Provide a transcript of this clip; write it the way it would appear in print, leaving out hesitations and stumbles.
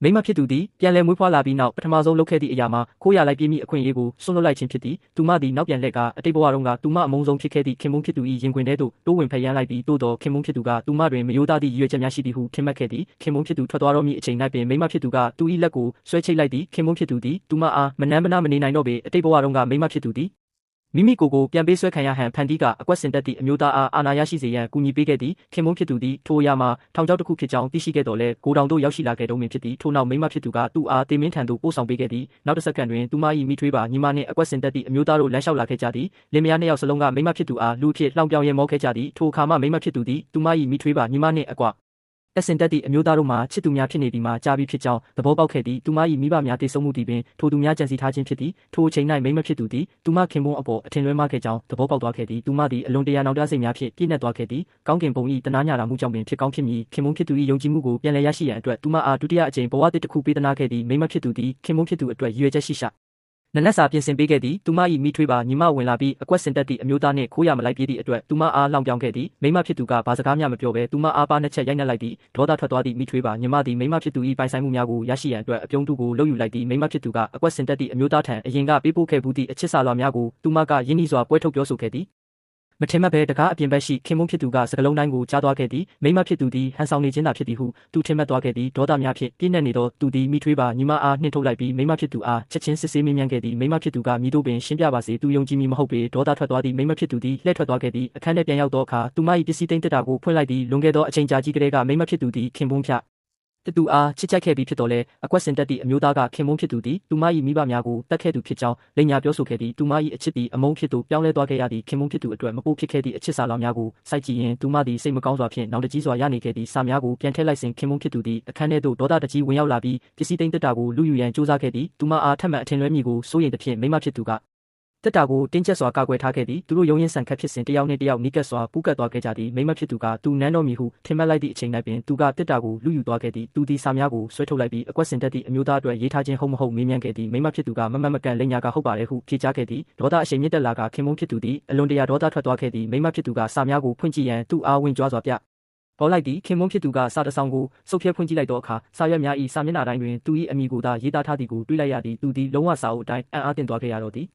မိမဖြစ်သူသည်ပြန်လည်မွေးဖွားလာပြီးနောက်ပထမဆုံးလုပ်ခဲ့သည့်အရာမှာခိုးရလိုက်ပြေးမိအခွင့်အရေးကိုစွန့်လွတ်လိုက်ခြင်းဖြစ်သည်သူမသည်နောက်ပြန်လှည့်ကအတိတ်ဘဝတုန်းကသူမအမုန်းဆုံးဖြစ်ခဲ့သည့်ခင်မုန်းဖြစ်သူ၏ရင်ခွင်ထဲသို့တိုးဝင်ဖက်ရမ်းလိုက်ပြီးသို့သောခင်မုန်းဖြစ်သူကသူမတွင်မယိုးသားသည့်ရည်ရွယ်ချက်များရှိသည်ဟုထင်မှတ်ခဲ့သည်ခင်မုန်းဖြစ်သူထွက်သွားတော့မည့်အချိန်၌ပင်မိမဖြစ်သူကသူ၏လက်ကိုဆွဲချိတ်လိုက်သည်ခင်မုန်းဖြစ်သူသည်သူမအားမနှမ်းမနာမနေနိုင်တော့ပေအတိတ်ဘဝတုန်းကမိမဖြစ်သူသည်မိမိကိုပြန်ပေးဆွဲခံရဟန်ဖန်တီးကအကွက်စင်တက်သည့်အမျိုးသားအားအာဏာရရှိစေရန်ကူညီပေးခဲ့သည်ခင်မုန်းဖြစ်သူသည်ထိုအရာမှာထောင်ချောက်တစ်ခုဖြစ်ကြောင်းသိရှိခဲ့တော်လဲကိုတောင်တို့ရောက်ရှိလာခဲ့တုံးပင်ဖြစ်သည်ထို့နောက်မိမဖြစ်သူကသူ့အားတေမင်းထံသို့ပို့ဆောင်ပေးခဲ့သည်နောက်တစ်စက္ကန့်တွင်သူမ၏မိထွေးပါညီမနှင့်အကွက်စင်တက်သည့်အမျိုးသားတို့လမ်းလျှောက်လာခဲ့ကြသည်လင်မယားနှစ်ယောက်စလုံးကမိမဖြစ်သူအားလူအဖြစ်လှောင်ပြောင်ရဲမောခဲ့ကြသည်ထိုအခါမှမိမဖြစ်သူသည်သူမ၏မိထွေးပါညီမနှင့်အကွတက်စင်တက်သည့်အမျိုးသားတို့မှာချစ်သူများဖြစ်နေသည်မှာကြားပြီးဖြစ်ကြောင်းသဘောပေါက်ခဲ့သည်သူမ၏မိဘများတိတ်ဆုံးမှုသည်ပင်ထိုသူများကြံစည်ထားခြင်းဖြစ်သည်ထိုအချိန်၌မိမဖြစ်သူသည်သူမခင်ပွန်းအပေါ်အထင်လွဲမှားခဲ့ကြောင်းသဘောပေါက်သွားခဲ့သည်သူမသည်အလွန်တရာနောင်တစိတ်များဖြင့်ပြည့်နှက်သွားခဲ့သည်ကောင်းကင်ဘုံ၏တနာညတာမှုကြောင့်ပင်ဖြစ်ကောင်းဖြစ်မည်ခင်ပွန်းဖြစ်သူ၏ယုံကြည်မှုကိုပြန်လည်ရရှိရန်အတွက်သူမအားဒုတိယအကြိမ်ဘဝတစ်တစ်ခုပေးသနာခဲ့သည်မိမဖြစ်သူသည်ခင်ပွန်းဖြစ်သူအတွက်ရည်ရွယ်ချက်ရှိရှာနနက်စာပြင်ဆင်ပေးခဲ့သည်သူမ၏မိထွေးပါညီမဝင်လာပြီးအကွက်စင်တက်သည့်အမျိုးသားနှင့်ခိုးရမလိုက်ပြေးသည့်အတွက်သူမအားလောင်ပြောင်ခဲ့သည်မိမဖြစ်သူကဘာစကားမျှမပြောဘဲသူမအားပါနှစ်ချက်ရိုက်နှက်လိုက်သည်ဒေါသထွက်သွားသည့်မိထွေးပါညီမသည်မိမဖြစ်သူ၏ပိုင်ဆိုင်မှုများကိုရရှိရန်အတွက်အပြုံးတူကိုလုပ်ယူလိုက်သည်မိမဖြစ်သူကအကွက်စင်တက်သည့်အမျိုးသားထံအရင်ကပေးပို့ခဲ့ဘူးသည့်အချစ်စာလွှာများကိုသူမကရင်းနှီးစွာပွဲထုတ်ပြောဆိုခဲ့သည်မထင်မှတ်ဘဲတကားအပြင်ဘက်ရှိခင်မုန်းဖြစ်သူကစကလုံးတိုင်းကိုကြားသွားခဲ့သည်မိမဖြစ်သူသည်ဟန်ဆောင်နေခြင်းသာဖြစ်သည်ဟုသူထင်မှတ်သွားခဲ့သည်ဒေါသများဖြင့်ပြည့်နှက်နေသောသူသည်မိထွေးပါညီမအားနှင်ထုတ်လိုက်ပြီးမိမဖြစ်သူအားချက်ချင်းစစ်ဆေးမေးမြန်းခဲ့သည်မိမဖြစ်သူကမိတို့ပင်ရှင်းပြပါစေသူယုံကြည်မည်မဟုတ်ပေဒေါသထွက်သွားသည့်မိမဖြစ်သူသည်လှည့်ထွက်သွားခဲ့သည်အခန်းထဲပြန်ရောက်သောအခါသူမ၏ပစ္စည်းသိမ်းတက်တာကိုဖွင့်လိုက်သည်လွန်ခဲ့သောအချိန်ကြာကြီးကလေးကမိမဖြစ်သူသည်ခင်ပွန်းဖြသူအားချစ်ကြိုက်ခဲ့ပြီးဖြစ်တော်လဲအကွက်စင်တက်သည့်အမျိုးသားကခင်မုန်းဖြစ်သူသည်သူမ၏မိဘများကိုတတ်ခဲ့သူဖြစ်ကြောင်းလိန်ညာပြောဆိုခဲ့သည်သူမ၏အချစ်သည်အမုန်းဖြစ်သူပြောင်းလဲသွားခဲ့ရသည်ခင်မုန်းဖြစ်သူအတွက်မပိုးဖြစ်ခဲ့သည့်အချစ်စာလွှာများကိုစိုက်ကြည့်ရင်သူမသည်စိတ်မကောင်းစွာဖြင့်နောင်တကြီးစွာရနေခဲ့သည့်စာများကိုပြန်ထည့်လိုက်စဉ်ခင်မုန်းဖြစ်သူသည်အခန်းထဲသို့ဒေါသတကြီးဝင်ရောက်လာပြီးပစ္စည်းသိမ်းတက်တာကိုလူယူရန်ကြိုးစားခဲ့သည်သူမအားထပ်မံအထင်လွဲမိကိုစိုးရိမ်သဖြင့်မိမဖြစ်သူကတက်တာကိုတင်းကျပ်စွာကာကွယ်ထားခဲ့သည်သူတို့ရုံးရင်ဆန်ခတ်ဖြစ်စဉ်တယောက်နှင့်တယောက်နီးကပ်စွာပူးကပ်သွားခဲ့ကြသည်မိမဖြစ်သူကသူနန်းတော်မီဟုထင်မှတ်လိုက်သည့်အချိန်၌ပင်သူကတက်တာကိုလူယူသွားခဲ့သည်သူသည်စာများကိုဆွဲထုတ်လိုက်ပြီးအကွက်စင်တက်သည့်အမျိုးသားအတွက်ရေးထားခြင်းဟုတ်မဟုတ်မေးမြန်းခဲ့သည်မိမဖြစ်သူကမမကန်လိန်ညာကဟုတ်ပါတယ်ဟုဖြေကြားခဲ့သည်ဒေါသအရှိန်မြင့်တက်လာကခင်မုန်းဖြစ်သူသည်အလွန်တရာဒေါသထွက်သွားခဲ့သည်မိမဖြစ်သူကစာများကိုဖွင့်ကြည့်ရန်သူ့အားဝင်ကြွားစွာပြပေါ်လိုက်သည်ခင်မုန်းဖြစ်သူကစာတစောင်ကိုစုပ်ဖြဲဖွင့်ကြည့်လိုက်သောအခါစာရွက်များ၏စာမျက်နှာတိုင်းတွင်သူ၏အမည်ကိုသာရေးသားထားသည်ကိုတွေ့လိုက်ရသည်သူသည်လုံးဝစာအုပ်အတိုင်းအံ့အားသင့်သွားခဲ့ရတော့သည်